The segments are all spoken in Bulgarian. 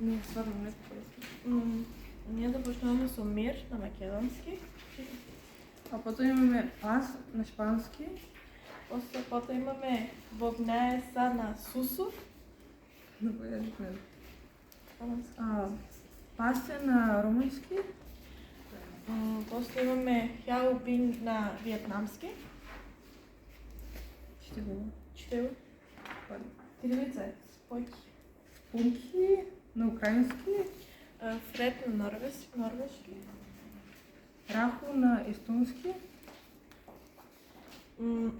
Ние стварно не полесно. Ние започнуваме со мир на македонски. А потом имаме аз на шпански. После потом имаме Богнаеса на Сусу. Пасе на румънски. После имаме Хяобин на виетнамски. Чете го. Кирилица е. Спойки. Спунки на украински. Фред на норвежки. Рахо на естонски.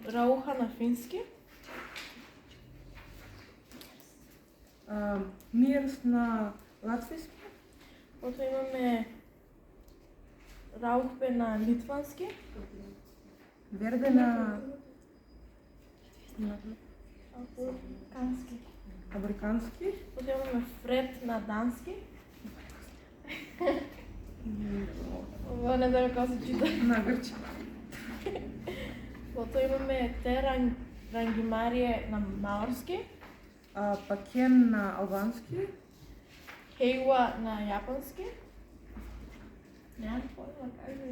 Рауха на фински. Мирс на латвийски. Потом имаме Раухбе на литвански. Верде на абрикански. Потом имаме Фред на дански. Това не знам как се чита. На гърчи. Потом имаме Рангимарие на маорски. Пакен на албански. Хейла на японски. Нямам поема как да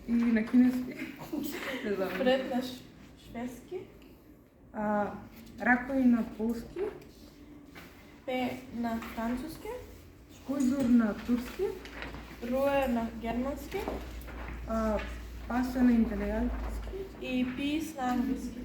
И на кинески. Фред на шведски. Ракой на полски. Пе на французски. Куйзур на турски. Руе на германски. Паса на италиански. И пис на английски.